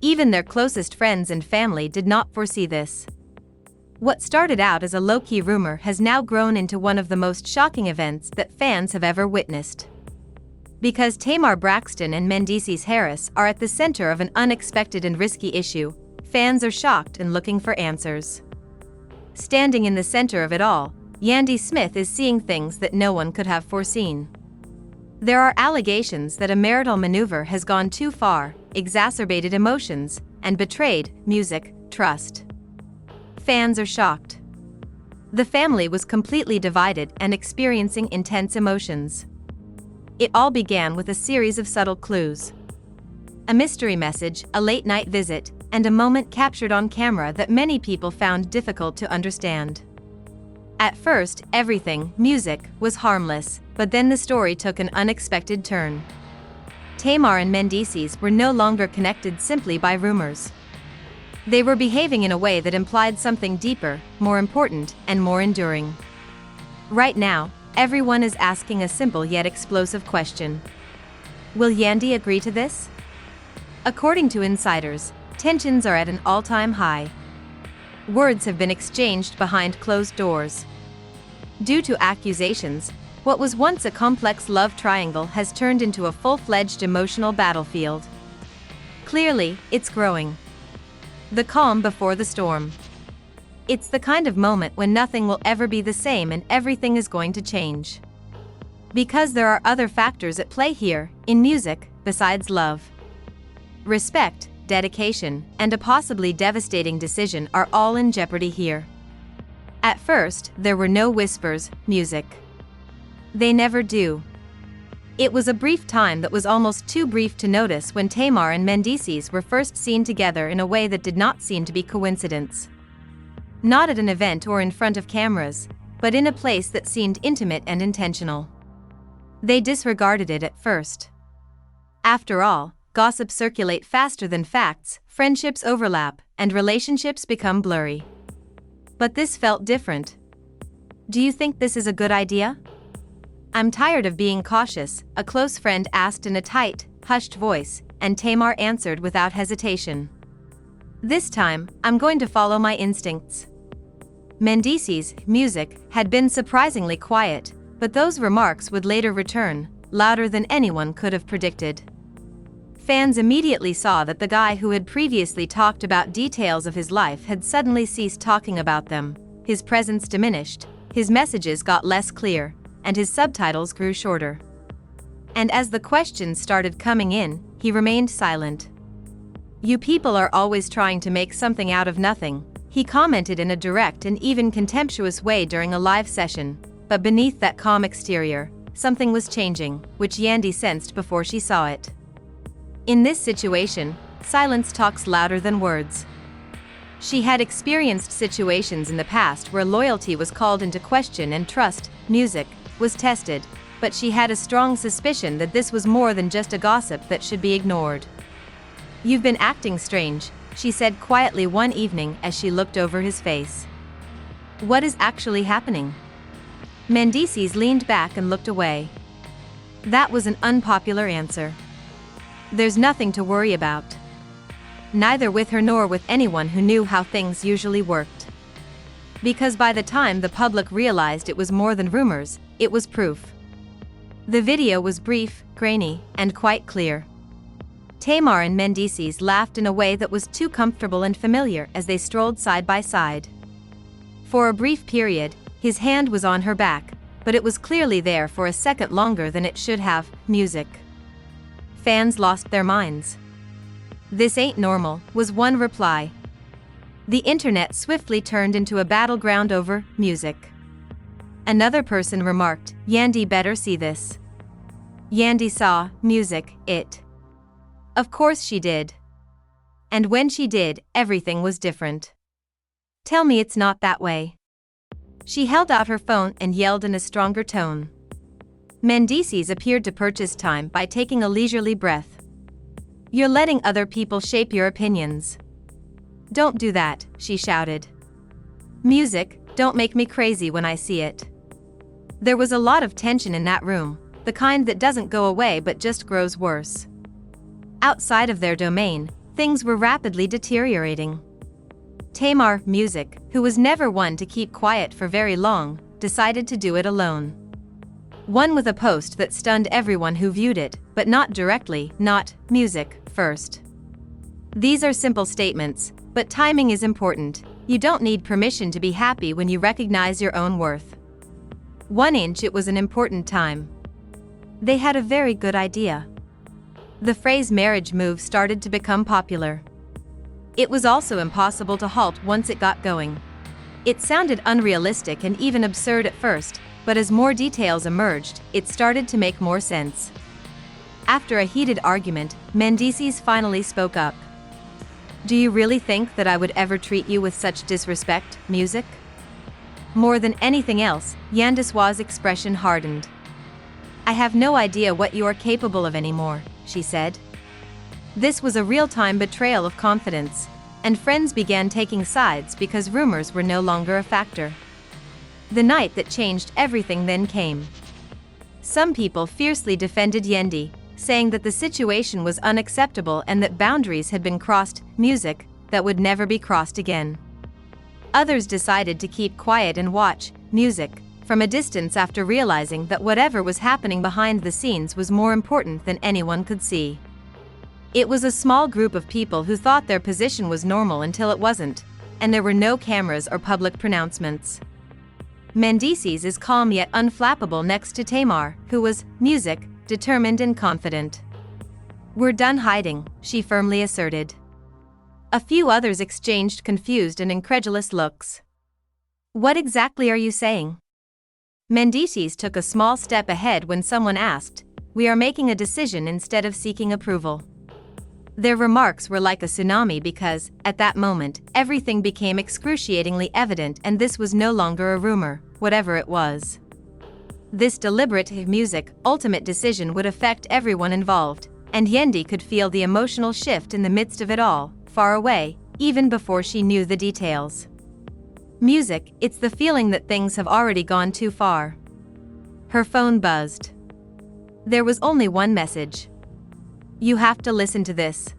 Even their closest friends and family did not foresee this. What started out as a low-key rumor has now grown into one of the most shocking events that fans have ever witnessed. Because Tamar Braxton and Mendeecees Harris are at the center of an unexpected and risky issue, fans are shocked and looking for answers. Standing in the center of it all, Yandy Smith is seeing things that no one could have foreseen. There are allegations that a marital maneuver has gone too far, exacerbated emotions, and betrayed music trust. Fans are shocked. The family was completely divided and experiencing intense emotions. It all began with a series of subtle clues. A mystery message, a late-night visit, and a moment captured on camera that many people found difficult to understand. At first, everything, music, was harmless, but then the story took an unexpected turn. Tamar and Mendeecees were no longer connected simply by rumors. They were behaving in a way that implied something deeper, more important, and more enduring. Right now, everyone is asking a simple yet explosive question. Will Yandy agree to this? According to insiders, tensions are at an all-time high. Words have been exchanged behind closed doors. Due to accusations, what was once a complex love triangle has turned into a full-fledged emotional battlefield. Clearly, it's growing. The calm before the storm. It's the kind of moment when nothing will ever be the same and everything is going to change. Because there are other factors at play here, in music, besides love. Respect, dedication, and a possibly devastating decision are all in jeopardy here. At first, there were no whispers, music. They never do. It was a brief time that was almost too brief to notice when Tamar and Mendeecees were first seen together in a way that did not seem to be coincidence. Not at an event or in front of cameras, but in a place that seemed intimate and intentional. They disregarded it at first. After all, gossips circulate faster than facts, friendships overlap, and relationships become blurry. But this felt different. Do you think this is a good idea? I'm tired of being cautious, a close friend asked in a tight, hushed voice, and Tamar answered without hesitation. This time, I'm going to follow my instincts. Mendeecees' music had been surprisingly quiet, but those remarks would later return, louder than anyone could have predicted. Fans immediately saw that the guy who had previously talked about details of his life had suddenly ceased talking about them, his presence diminished, his messages got less clear, and his subtitles grew shorter. And as the questions started coming in, he remained silent. "You people are always trying to make something out of nothing," he commented in a direct and even contemptuous way during a live session, but beneath that calm exterior, something was changing, which Yandy sensed before she saw it. In this situation, silence talks louder than words. She had experienced situations in the past where loyalty was called into question and trust, music, was tested, but she had a strong suspicion that this was more than just a gossip that should be ignored. "You've been acting strange," she said quietly one evening as she looked over his face. "What is actually happening?" Mendeecees leaned back and looked away. That was an unpopular answer. There's nothing to worry about. Neither with her nor with anyone who knew how things usually worked. Because by the time the public realized it was more than rumors, it was proof. The video was brief, grainy, and quite clear. Tamar and Mendeecees laughed in a way that was too comfortable and familiar as they strolled side by side. For a brief period, his hand was on her back, but it was clearly there for a second longer than it should have. Music. Fans lost their minds. "This ain't normal," was one reply. The internet swiftly turned into a battleground over music. Another person remarked, "Yandy better see this." Yandy saw music, it. Of course she did. And when she did, everything was different. "Tell me it's not that way." She held out her phone and yelled in a stronger tone. Mendeecees appeared to purchase time by taking a leisurely breath. "You're letting other people shape your opinions. Don't do that," she shouted. "Music, don't make me crazy when I see it." There was a lot of tension in that room, the kind that doesn't go away but just grows worse. Outside of their domain, things were rapidly deteriorating. Tamar Mendeecees, who was never one to keep quiet for very long, decided to do it alone. One with a post that stunned everyone who viewed it, but not directly, not music first. These are simple statements, but timing is important. You don't need permission to be happy when you recognize your own worth. 1 inch it was an important time. They had a very good idea. The phrase marriage move started to become popular. It was also impossible to halt once it got going. It sounded unrealistic and even absurd at first, but as more details emerged, it started to make more sense. After a heated argument, Mendeecees finally spoke up. Do you really think that I would ever treat you with such disrespect, music? More than anything else, Yandy's expression hardened. I have no idea what you are capable of anymore, she said. This was a real-time betrayal of confidence, and friends began taking sides because rumors were no longer a factor. The night that changed everything then came. Some people fiercely defended Yandy, saying that the situation was unacceptable and that boundaries had been crossed, music that would never be crossed again. Others decided to keep quiet and watch music from a distance after realizing that whatever was happening behind the scenes was more important than anyone could see. It was a small group of people who thought their position was normal until it wasn't, and there were no cameras or public pronouncements. Mendeecees is calm yet unflappable next to Tamar, who was music, determined and confident. We're done hiding, she firmly asserted. A few others exchanged confused and incredulous looks. What exactly are you saying? Mendeecees took a small step ahead when someone asked, We are making a decision instead of seeking approval. Their remarks were like a tsunami because, at that moment, everything became excruciatingly evident and this was no longer a rumor, whatever it was. This deliberate music, ultimate decision would affect everyone involved, and Yandy could feel the emotional shift in the midst of it all, far away, even before she knew the details. Music, it's the feeling that things have already gone too far. Her phone buzzed. There was only one message. You have to listen to this.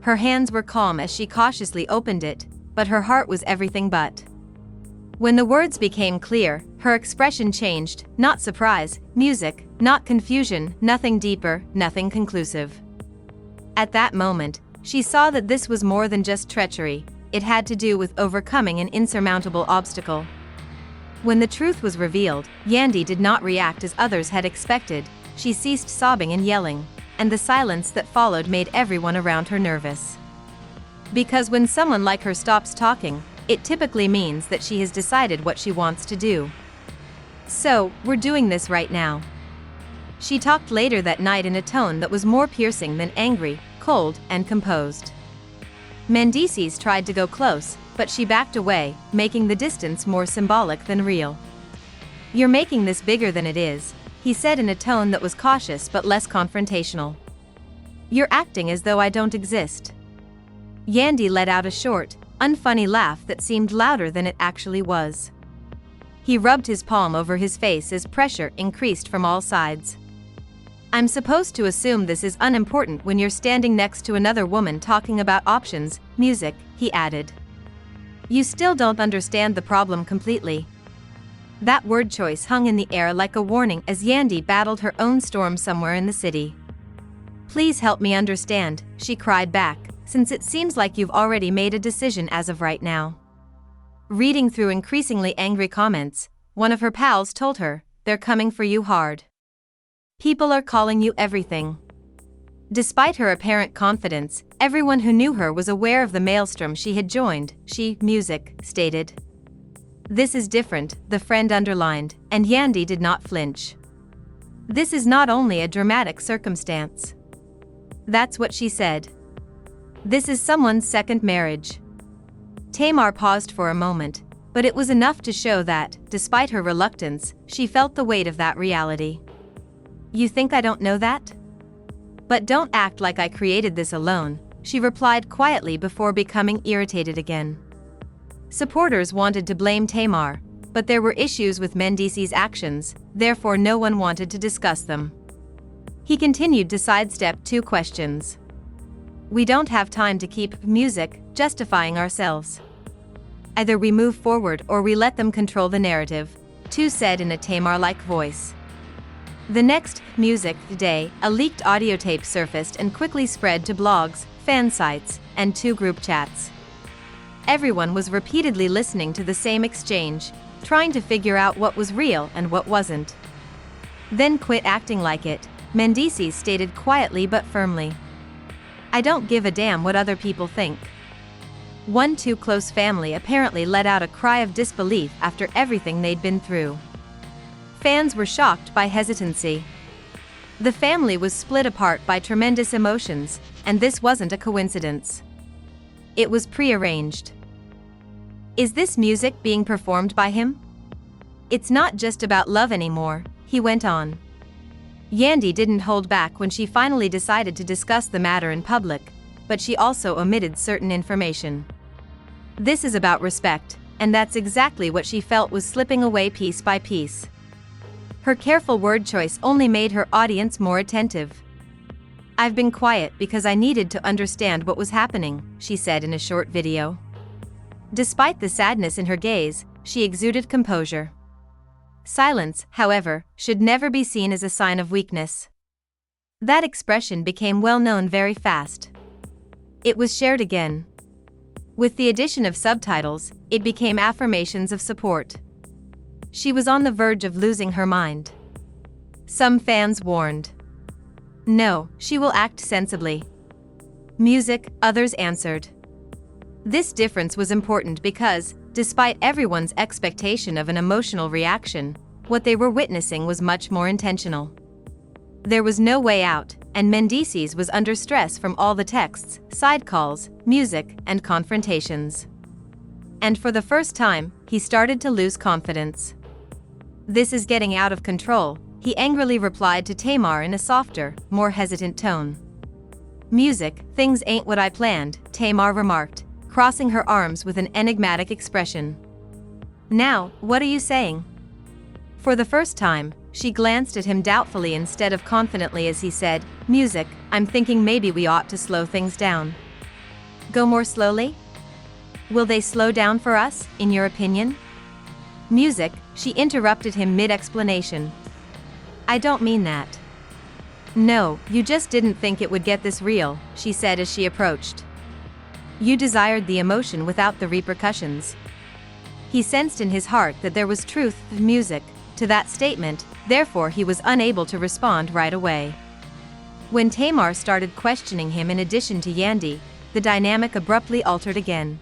Her hands were calm as she cautiously opened it, but her heart was everything but. When the words became clear, her expression changed, not surprise, music, not confusion, nothing deeper, nothing conclusive. At that moment, she saw that this was more than just treachery, it had to do with overcoming an insurmountable obstacle. When the truth was revealed, Yandy did not react as others had expected, she ceased sobbing and yelling, and the silence that followed made everyone around her nervous. Because when someone like her stops talking, it typically means that she has decided what she wants to do. So, we're doing this right now. She talked later that night in a tone that was more piercing than angry, cold, and composed. Mendeecees tried to go close, but she backed away, making the distance more symbolic than real. You're making this bigger than it is, he said in a tone that was cautious but less confrontational. You're acting as though I don't exist. Yandy let out a short, unfunny laugh that seemed louder than it actually was. He rubbed his palm over his face as pressure increased from all sides. I'm supposed to assume this is unimportant when you're standing next to another woman talking about options, music, he added. You still don't understand the problem completely. That word choice hung in the air like a warning as Yandy battled her own storm somewhere in the city. Please help me understand, she cried back, since it seems like you've already made a decision as of right now. Reading through increasingly angry comments, one of her pals told her, they're coming for you hard. People are calling you everything. Despite her apparent confidence, everyone who knew her was aware of the maelstrom she had joined, music, stated. This is different, the friend underlined, and Yandy did not flinch. This is not only a dramatic circumstance. That's what she said. This is someone's second marriage. Tamar paused for a moment, but it was enough to show that, despite her reluctance, she felt the weight of that reality. You think I don't know that? But don't act like I created this alone, she replied quietly before becoming irritated again. Supporters wanted to blame Tamar, but there were issues with Mendeecees' actions, therefore no one wanted to discuss them. He continued to sidestep two questions. We don't have time to keep music justifying ourselves. Either we move forward or we let them control the narrative, Tu said in a Tamar-like voice. The next music day, a leaked audio tape surfaced and quickly spread to blogs, fan sites, and 2 group chats. Everyone was repeatedly listening to the same exchange, trying to figure out what was real and what wasn't. Then quit acting like it, Mendeecees stated quietly but firmly. I don't give a damn what other people think. One too close family apparently let out a cry of disbelief after everything they'd been through. Fans were shocked by hesitancy. The family was split apart by tremendous emotions, and this wasn't a coincidence. It was prearranged. Is this music being performed by him? It's not just about love anymore, he went on. Yandy didn't hold back when she finally decided to discuss the matter in public, but she also omitted certain information. This is about respect, and that's exactly what she felt was slipping away piece by piece. Her careful word choice only made her audience more attentive. I've been quiet because I needed to understand what was happening, she said in a short video. Despite the sadness in her gaze, she exuded composure. Silence, however, should never be seen as a sign of weakness. That expression became well known very fast. It was shared again. With the addition of subtitles, it became affirmations of support. She was on the verge of losing her mind. Some fans warned. No, she will act sensibly. Music, others answered. This difference was important because, despite everyone's expectation of an emotional reaction, what they were witnessing was much more intentional. There was no way out, and Mendeecees was under stress from all the texts, side calls, music, and confrontations. And for the first time, he started to lose confidence. This is getting out of control, he angrily replied to Tamar in a softer, more hesitant tone. Music, things ain't what I planned, Tamar remarked, crossing her arms with an enigmatic expression. Now, what are you saying? For the first time, she glanced at him doubtfully instead of confidently as he said, Music, I'm thinking maybe we ought to slow things down. Go more slowly? Will they slow down for us, in your opinion? Music, she interrupted him mid-explanation. I don't mean that. No, you just didn't think it would get this real, she said as she approached. You desired the emotion without the repercussions. He sensed in his heart that there was truth in music to that statement, therefore he was unable to respond right away. When Tamar started questioning him in addition to Yandy, the dynamic abruptly altered again.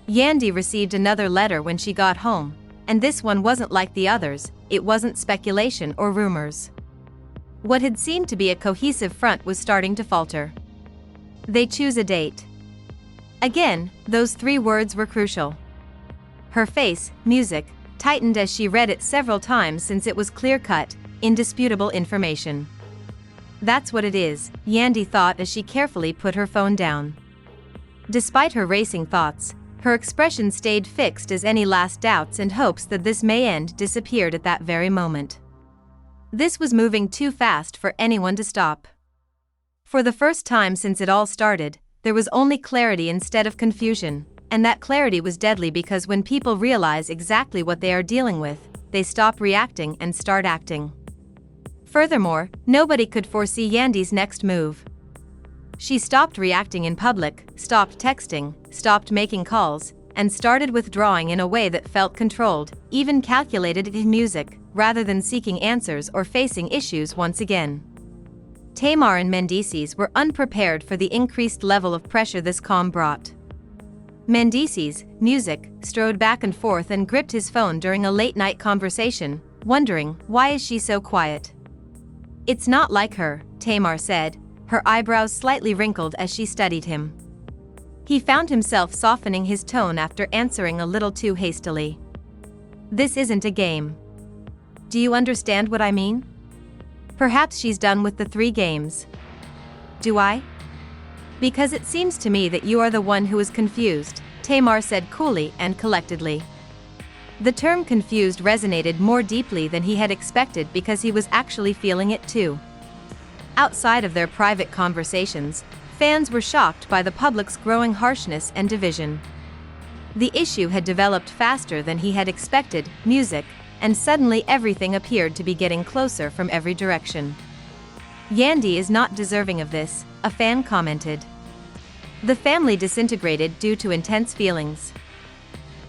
Yandy received another letter when she got home, and this one wasn't like the others, it wasn't speculation or rumors. What had seemed to be a cohesive front was starting to falter. They choose a date. Again, those 3 words were crucial. Her face, music, tightened as she read it several times since it was clear-cut, indisputable information. That's what it is, Yandy thought as she carefully put her phone down. Despite her racing thoughts, her expression stayed fixed as any last doubts and hopes that this may end disappeared at that very moment. This was moving too fast for anyone to stop. For the first time since it all started, there was only clarity instead of confusion, and that clarity was deadly because when people realize exactly what they are dealing with, they stop reacting and start acting. Furthermore, nobody could foresee Yandy's next move. She stopped reacting in public, stopped texting, stopped making calls, and started withdrawing in a way that felt controlled, even calculated in music, rather than seeking answers or facing issues once again. Tamar and Mendeecees were unprepared for the increased level of pressure this calm brought. Mendeecees, music, strode back and forth and gripped his phone during a late-night conversation, wondering, why is she so quiet? It's not like her, Tamar said, her eyebrows slightly wrinkled as she studied him. He found himself softening his tone after answering a little too hastily. This isn't a game. Do you understand what I mean? Perhaps she's done with the 3 games. Do I? Because it seems to me that you are the one who is confused, Tamar said coolly and collectedly. The term confused resonated more deeply than he had expected because he was actually feeling it too. Outside of their private conversations, Fans were shocked by the public's growing harshness and division. The issue had developed faster than he had expected, music, and suddenly everything appeared to be getting closer from every direction. "Yandy is not deserving of this," a fan commented. The family disintegrated due to intense feelings.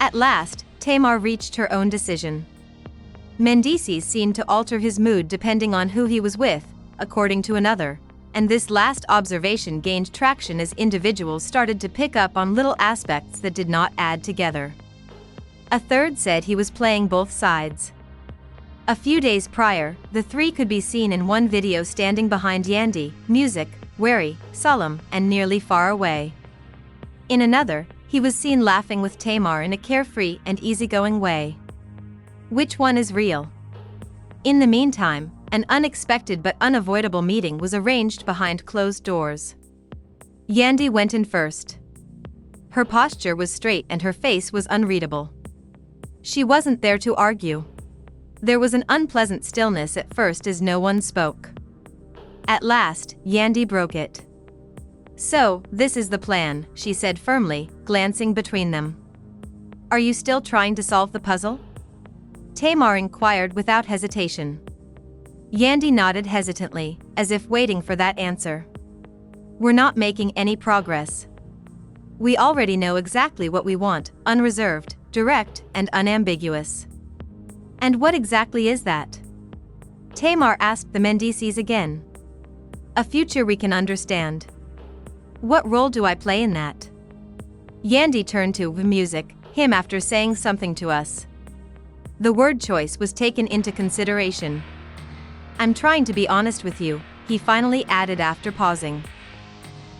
At last, Tamar reached her own decision. Mendeecees seemed to alter his mood depending on who he was with, according to another, and this last observation gained traction as individuals started to pick up on little aspects that did not add together. A third said he was playing both sides. A few days prior, the three could be seen in one video standing behind Yandy, music, wary, solemn, and nearly far away. In another, he was seen laughing with Tamar in a carefree and easygoing way. Which one is real? In the meantime, an unexpected but unavoidable meeting was arranged behind closed doors. Yandy went in first. Her posture was straight and her face was unreadable. She wasn't there to argue. There was an unpleasant stillness at first as no one spoke. At last, Yandy broke it. "So, this is the plan," she said firmly, glancing between them. "Are you still trying to solve the puzzle?" Tamar inquired without hesitation. Yandy nodded hesitantly, as if waiting for that answer. "We're not making any progress. We already know exactly what we want, unreserved, direct, and unambiguous." "And what exactly is that?" Tamar asked the Mendeecees again. "A future we can understand." "What role do I play in that?" Yandy turned to the music, him after saying something to us. The word choice was taken into consideration. "I'm trying to be honest with you," he finally added after pausing.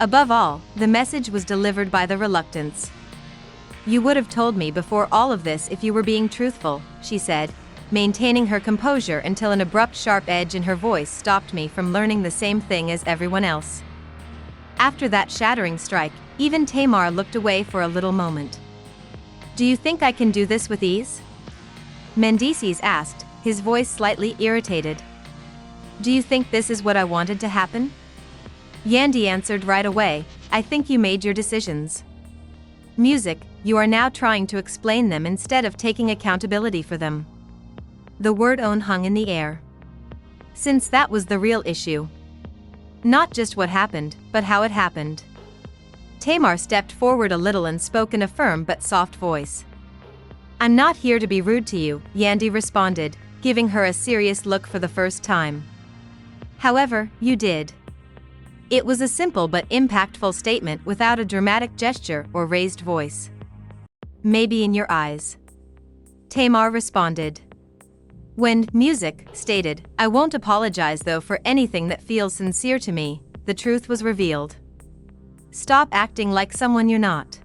Above all, the message was delivered by the reluctance. "You would have told me before all of this if you were being truthful," she said, maintaining her composure until an abrupt sharp edge in her voice stopped me from learning the same thing as everyone else. After that shattering strike, even Tamar looked away for a little moment. "Do you think I can do this with ease?" Mendeecees asked, his voice slightly irritated. "Do you think this is what I wanted to happen?" Yandy answered right away, "I think you made your decisions. Music, you are now trying to explain them instead of taking accountability for them." The word "own" hung in the air. Since that was the real issue. Not just what happened, but how it happened. Tamar stepped forward a little and spoke in a firm but soft voice. "I'm not here to be rude to you," Yandy responded, giving her a serious look for the first time. "However, you did." It was a simple but impactful statement without a dramatic gesture or raised voice. "Maybe in your eyes." Tamar responded. When music stated, "I won't apologize though for anything that feels sincere to me," the truth was revealed. "Stop acting like someone you're not."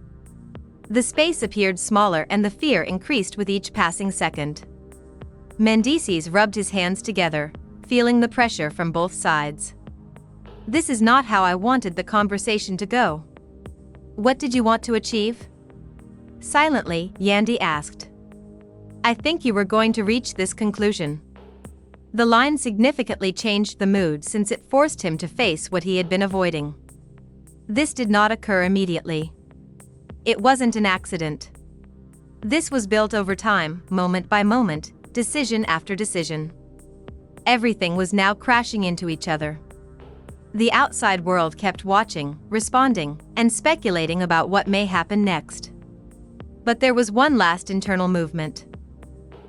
The space appeared smaller and the fear increased with each passing second. Mendeecees rubbed his hands together, feeling the pressure from both sides. "This is not how I wanted the conversation to go." "What did you want to achieve?" Silently, Yandy asked. "I think you were going to reach this conclusion." The line significantly changed the mood since it forced him to face what he had been avoiding. This did not occur immediately. It wasn't an accident. This was built over time, moment by moment, decision after decision. Everything was now crashing into each other. The outside world kept watching, responding, and speculating about what may happen next. But there was one last internal movement.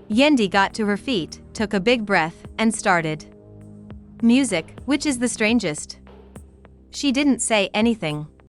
Yandy got to her feet, took a big breath, and started. "Music, which is the strangest?" She didn't say anything.